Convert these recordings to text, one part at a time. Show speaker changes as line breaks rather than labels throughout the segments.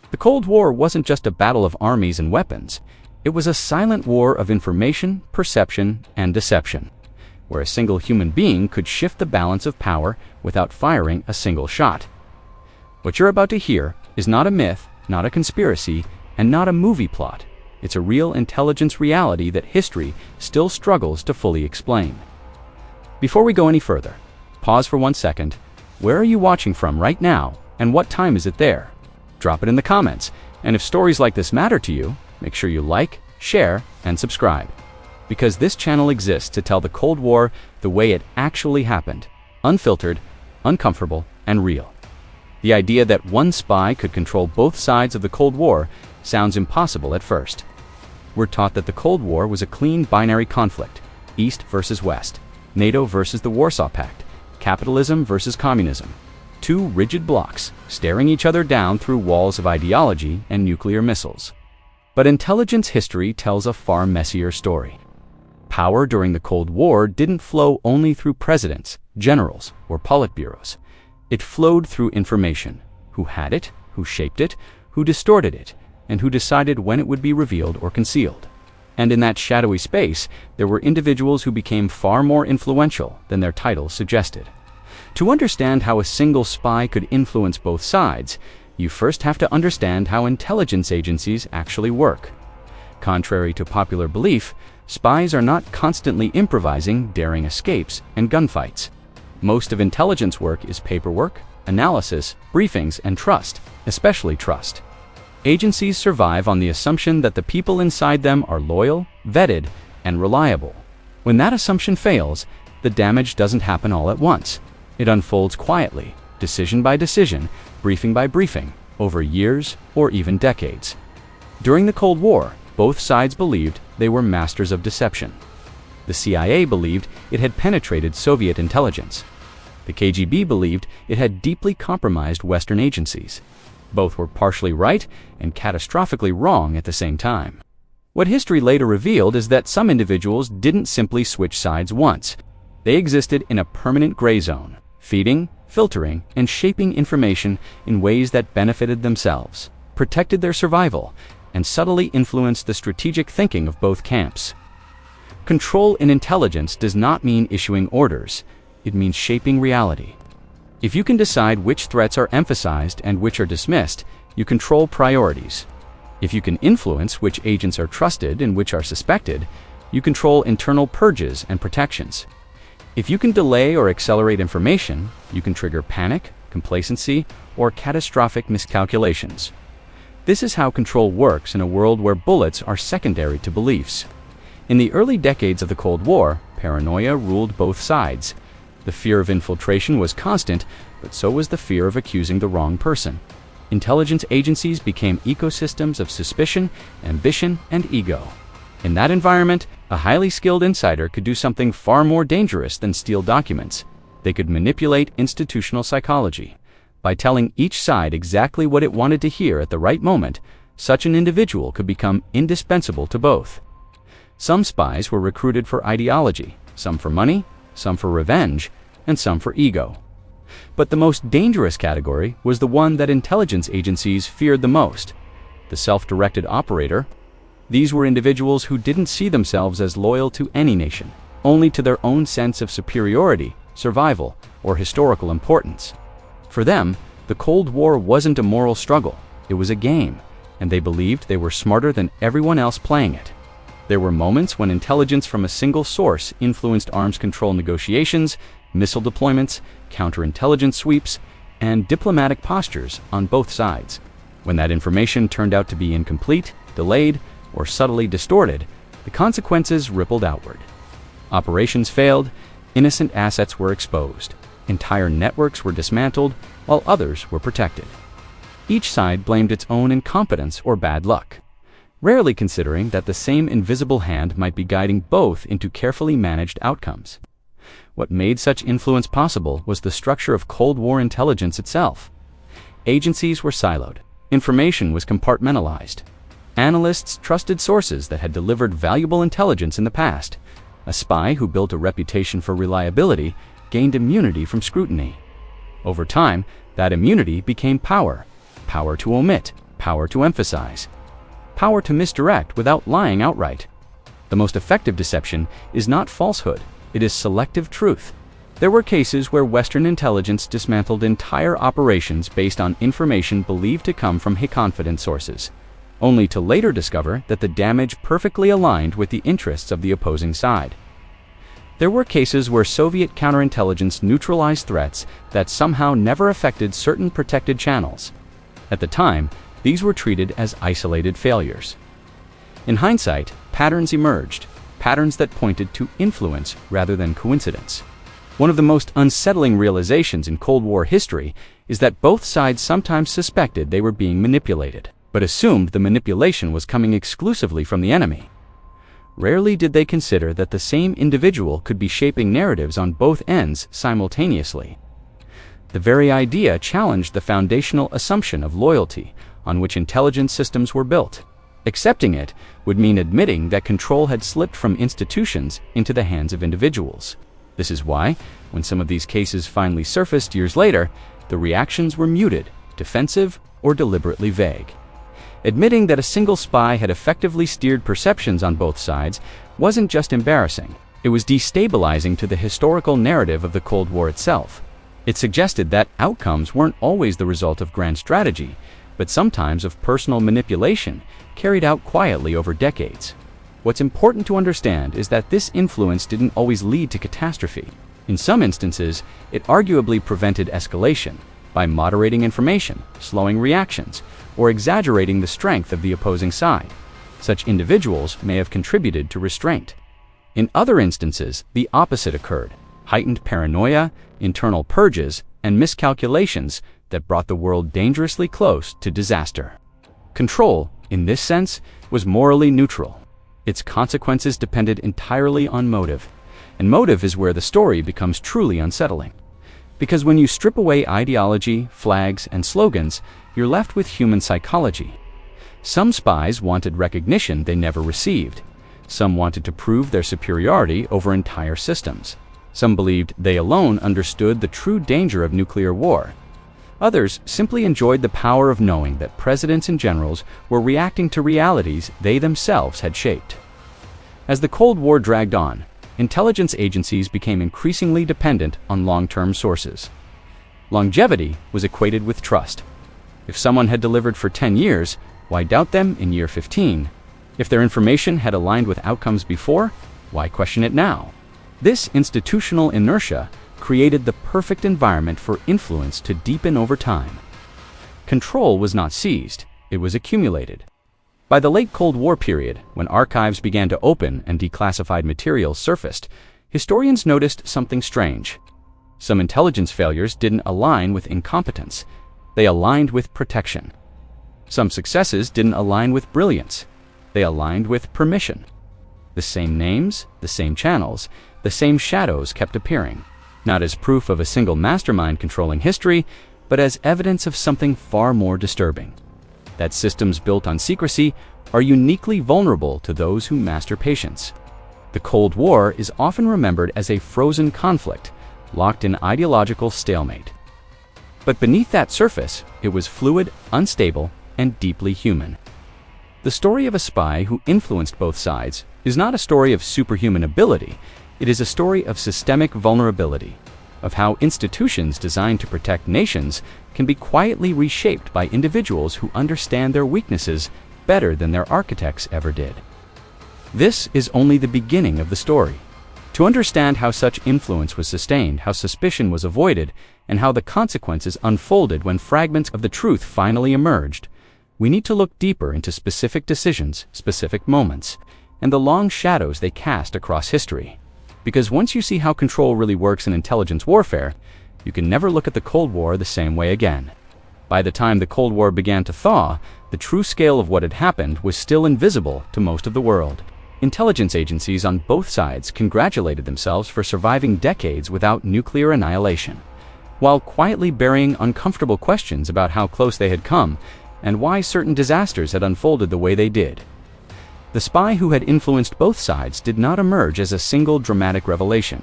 The Cold War wasn't just a battle of armies and weapons. It was a silent war of information, perception, and deception, where a single human being could shift the balance of power without firing a single shot. What you're about to hear is not a myth, not a conspiracy, and not a movie plot. It's a real intelligence reality that history still struggles to fully explain. Before we go any further, pause for 1 second. Where are you watching from right now, and what time is it there? Drop it in the comments, and if stories like this matter to you, make sure you like, share, and subscribe. Because this channel exists to tell the Cold War the way it actually happened, unfiltered, uncomfortable, and real. The idea that one spy could control both sides of the Cold War sounds impossible at first. We're taught that the Cold War was a clean binary conflict, East versus West, NATO versus the Warsaw Pact, capitalism versus communism. Two rigid blocks, staring each other down through walls of ideology and nuclear missiles. But intelligence history tells a far messier story. Power during the Cold War didn't flow only through presidents, generals, or politburos. It flowed through information. Who had it, who shaped it, who distorted it, and who decided when it would be revealed or concealed. And in that shadowy space, there were individuals who became far more influential than their titles suggested. To understand how a single spy could influence both sides, you first have to understand how intelligence agencies actually work. Contrary to popular belief, spies are not constantly improvising daring escapes and gunfights. Most of intelligence work is paperwork, analysis, briefings, and trust, especially trust. Agencies survive on the assumption that the people inside them are loyal, vetted, and reliable. When that assumption fails, the damage doesn't happen all at once. It unfolds quietly, decision by decision, briefing by briefing, over years or even decades. During the Cold War, both sides believed they were masters of deception. The CIA believed it had penetrated Soviet intelligence. The KGB believed it had deeply compromised Western agencies. Both were partially right and catastrophically wrong at the same time. What history later revealed is that some individuals didn't simply switch sides once. They existed in a permanent gray zone, feeding, filtering, and shaping information in ways that benefited themselves, protected their survival, and subtly influenced the strategic thinking of both camps. Control in intelligence does not mean issuing orders. It means shaping reality. If you can decide which threats are emphasized and which are dismissed, you control priorities. If you can influence which agents are trusted and which are suspected, you control internal purges and protections. If you can delay or accelerate information, you can trigger panic, complacency, or catastrophic miscalculations. This is how control works in a world where bullets are secondary to beliefs. In the early decades of the Cold War, paranoia ruled both sides. The fear of infiltration was constant, but so was the fear of accusing the wrong person. Intelligence agencies became ecosystems of suspicion, ambition, and ego. In that environment, a highly skilled insider could do something far more dangerous than steal documents. They could manipulate institutional psychology. By telling each side exactly what it wanted to hear at the right moment, such an individual could become indispensable to both. Some spies were recruited for ideology, some for money, some for revenge, and some for ego. But the most dangerous category was the one that intelligence agencies feared the most: the self-directed operator. These were individuals who didn't see themselves as loyal to any nation, only to their own sense of superiority, survival, or historical importance. For them, the Cold War wasn't a moral struggle, it was a game, and they believed they were smarter than everyone else playing it. There were moments when intelligence from a single source influenced arms control negotiations, missile deployments, counterintelligence sweeps, and diplomatic postures on both sides. When that information turned out to be incomplete, delayed, or subtly distorted, the consequences rippled outward. Operations failed, innocent assets were exposed, entire networks were dismantled, while others were protected. Each side blamed its own incompetence or bad luck, rarely considering that the same invisible hand might be guiding both into carefully managed outcomes. What made such influence possible was the structure of Cold War intelligence itself. Agencies were siloed, information was compartmentalized. Analysts trusted sources that had delivered valuable intelligence in the past. A spy who built a reputation for reliability gained immunity from scrutiny. Over time, that immunity became power. Power to omit, power to emphasize, power to misdirect without lying outright. The most effective deception is not falsehood, it is selective truth. There were cases where Western intelligence dismantled entire operations based on information believed to come from confident sources, only to later discover that the damage perfectly aligned with the interests of the opposing side. There were cases where Soviet counterintelligence neutralized threats that somehow never affected certain protected channels. At the time, these were treated as isolated failures. In hindsight, patterns emerged, patterns that pointed to influence rather than coincidence. One of the most unsettling realizations in Cold War history is that both sides sometimes suspected they were being manipulated, but assumed the manipulation was coming exclusively from the enemy. Rarely did they consider that the same individual could be shaping narratives on both ends simultaneously. The very idea challenged the foundational assumption of loyalty on which intelligence systems were built. Accepting it would mean admitting that control had slipped from institutions into the hands of individuals. This is why, when some of these cases finally surfaced years later, the reactions were muted, defensive, or deliberately vague. Admitting that a single spy had effectively steered perceptions on both sides wasn't just embarrassing, it was destabilizing to the historical narrative of the Cold War itself. It suggested that outcomes weren't always the result of grand strategy, but sometimes of personal manipulation carried out quietly over decades. What's important to understand is that this influence didn't always lead to catastrophe. In some instances, it arguably prevented escalation by moderating information, slowing reactions, or exaggerating the strength of the opposing side. Such individuals may have contributed to restraint. In other instances, the opposite occurred: heightened paranoia, internal purges, and miscalculations that brought the world dangerously close to disaster. Control, in this sense, was morally neutral. Its consequences depended entirely on motive, and motive is where the story becomes truly unsettling. Because when you strip away ideology, flags, and slogans, you're left with human psychology. Some spies wanted recognition they never received. Some wanted to prove their superiority over entire systems. Some believed they alone understood the true danger of nuclear war. Others simply enjoyed the power of knowing that presidents and generals were reacting to realities they themselves had shaped. As the Cold War dragged on, intelligence agencies became increasingly dependent on long-term sources. Longevity was equated with trust. If someone had delivered for 10 years, why doubt them in year 15? If their information had aligned with outcomes before, why question it now? This institutional inertia created the perfect environment for influence to deepen over time. Control was not seized, it was accumulated. By the late Cold War period, when archives began to open and declassified materials surfaced, historians noticed something strange. Some intelligence failures didn't align with incompetence, they aligned with protection. Some successes didn't align with brilliance, they aligned with permission. The same names, the same channels, the same shadows kept appearing, not as proof of a single mastermind controlling history, but as evidence of something far more disturbing: that systems built on secrecy are uniquely vulnerable to those who master patience. The Cold War is often remembered as a frozen conflict, locked in ideological stalemate. But beneath that surface, it was fluid, unstable, and deeply human. The story of a spy who influenced both sides is not a story of superhuman ability, it is a story of systemic vulnerability, of how institutions designed to protect nations can be quietly reshaped by individuals who understand their weaknesses better than their architects ever did. This is only the beginning of the story. To understand how such influence was sustained, how suspicion was avoided, and how the consequences unfolded when fragments of the truth finally emerged, we need to look deeper into specific decisions, specific moments, and the long shadows they cast across history. Because once you see how control really works in intelligence warfare, you can never look at the Cold War the same way again. By the time the Cold War began to thaw, the true scale of what had happened was still invisible to most of the world. Intelligence agencies on both sides congratulated themselves for surviving decades without nuclear annihilation, while quietly burying uncomfortable questions about how close they had come and why certain disasters had unfolded the way they did. The spy who had influenced both sides did not emerge as a single dramatic revelation.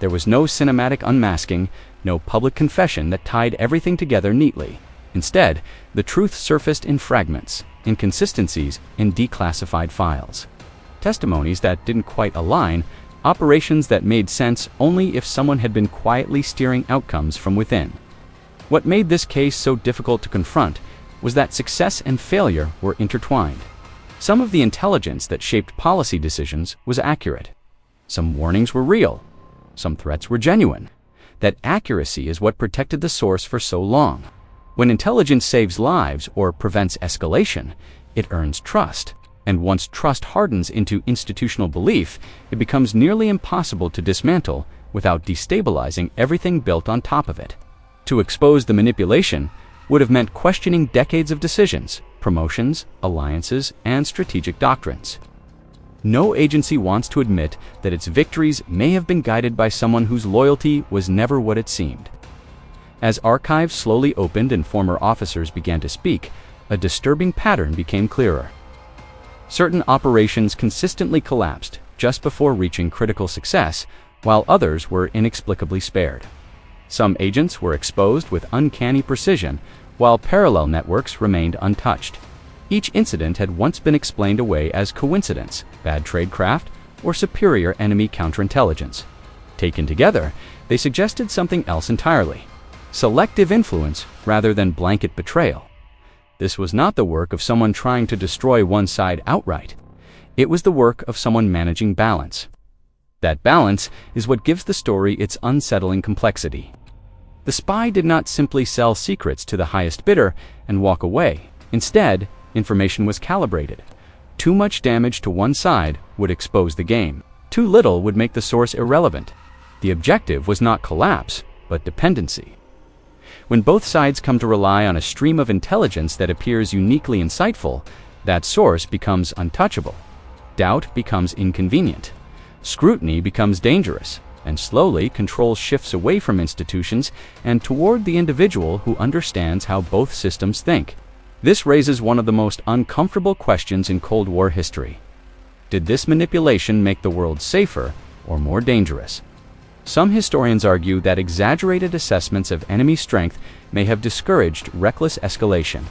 There was no cinematic unmasking, no public confession that tied everything together neatly. Instead, the truth surfaced in fragments, inconsistencies in declassified files, testimonies that didn't quite align, operations that made sense only if someone had been quietly steering outcomes from within. What made this case so difficult to confront was that success and failure were intertwined. Some of the intelligence that shaped policy decisions was accurate. Some warnings were real. Some threats were genuine. That accuracy is what protected the source for so long. When intelligence saves lives or prevents escalation, it earns trust. And once trust hardens into institutional belief, it becomes nearly impossible to dismantle without destabilizing everything built on top of it. To expose the manipulation would have meant questioning decades of decisions, promotions, alliances, and strategic doctrines. No agency wants to admit that its victories may have been guided by someone whose loyalty was never what it seemed. As archives slowly opened and former officers began to speak, a disturbing pattern became clearer. Certain operations consistently collapsed just before reaching critical success, while others were inexplicably spared. Some agents were exposed with uncanny precision, while parallel networks remained untouched. Each incident had once been explained away as coincidence, bad tradecraft, or superior enemy counterintelligence. Taken together, they suggested something else entirely: selective influence rather than blanket betrayal. This was not the work of someone trying to destroy one side outright. It was the work of someone managing balance. That balance is what gives the story its unsettling complexity. The spy did not simply sell secrets to the highest bidder and walk away. Instead, information was calibrated. Too much damage to one side would expose the game. Too little would make the source irrelevant. The objective was not collapse, but dependency. When both sides come to rely on a stream of intelligence that appears uniquely insightful, that source becomes untouchable. Doubt becomes inconvenient. Scrutiny becomes dangerous, and slowly control shifts away from institutions and toward the individual who understands how both systems think. This raises one of the most uncomfortable questions in Cold War history. Did this manipulation make the world safer or more dangerous? Some historians argue that exaggerated assessments of enemy strength may have discouraged reckless escalation.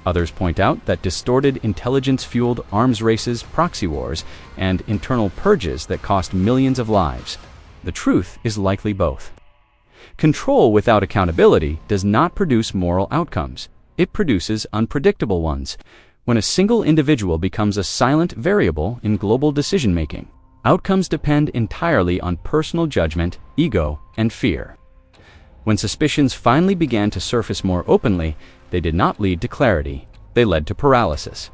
Others point out that distorted intelligence-fueled arms races, proxy wars, and internal purges that cost millions of lives. The truth is likely both. Control without accountability does not produce moral outcomes. It produces unpredictable ones. When a single individual becomes a silent variable in global decision-making, outcomes depend entirely on personal judgment, ego, and fear. When suspicions finally began to surface more openly, they did not lead to clarity. They led to paralysis.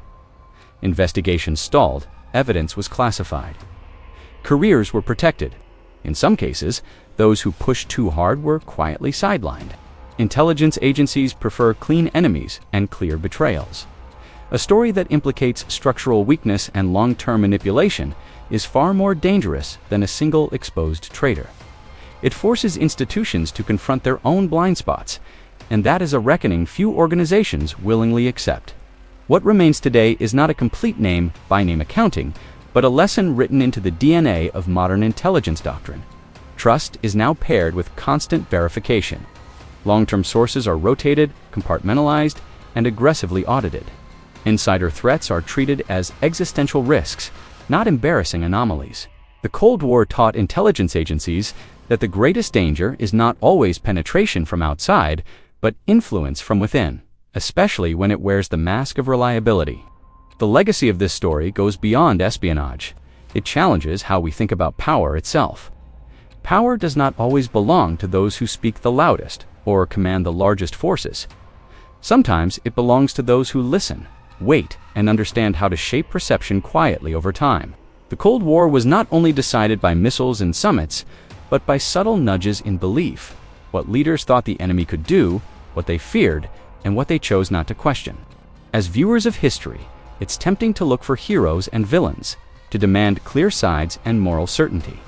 Investigations stalled. Evidence was classified. Careers were protected. In some cases, those who pushed too hard were quietly sidelined. Intelligence agencies prefer clean enemies and clear betrayals. A story that implicates structural weakness and long-term manipulation is far more dangerous than a single exposed traitor. It forces institutions to confront their own blind spots, and that is a reckoning few organizations willingly accept. What remains today is not a complete name-by-name accounting, but a lesson written into the DNA of modern intelligence doctrine. Trust is now paired with constant verification. Long-term sources are rotated, compartmentalized, and aggressively audited. Insider threats are treated as existential risks, not embarrassing anomalies. The Cold War taught intelligence agencies that the greatest danger is not always penetration from outside, but influence from within, especially when it wears the mask of reliability. The legacy of this story goes beyond espionage. It challenges how we think about power itself. Power does not always belong to those who speak the loudest or command the largest forces. Sometimes it belongs to those who listen, wait, and understand how to shape perception quietly over time. The Cold War was not only decided by missiles and summits, but by subtle nudges in belief. What leaders thought the enemy could do, what they feared, and what they chose not to question. As viewers of history, it's tempting to look for heroes and villains, to demand clear sides and moral certainty.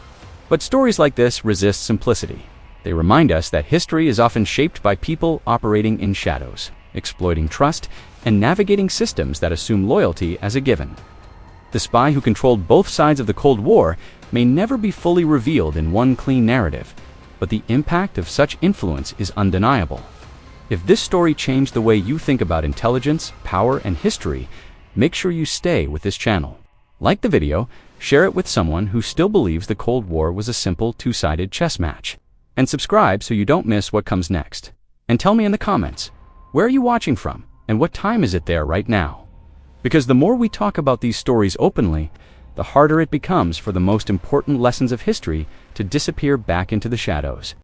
But stories like this resist simplicity. They remind us that history is often shaped by people operating in shadows, exploiting trust, and navigating systems that assume loyalty as a given. The spy who controlled both sides of the Cold War may never be fully revealed in one clean narrative, but the impact of such influence is undeniable. If this story changed the way you think about intelligence, power, and history, make sure you stay with this channel. Like the video, share it with someone who still believes the Cold War was a simple two-sided chess match. And subscribe so you don't miss what comes next. And tell me in the comments, where are you watching from, and what time is it there right now? Because the more we talk about these stories openly, the harder it becomes for the most important lessons of history to disappear back into the shadows.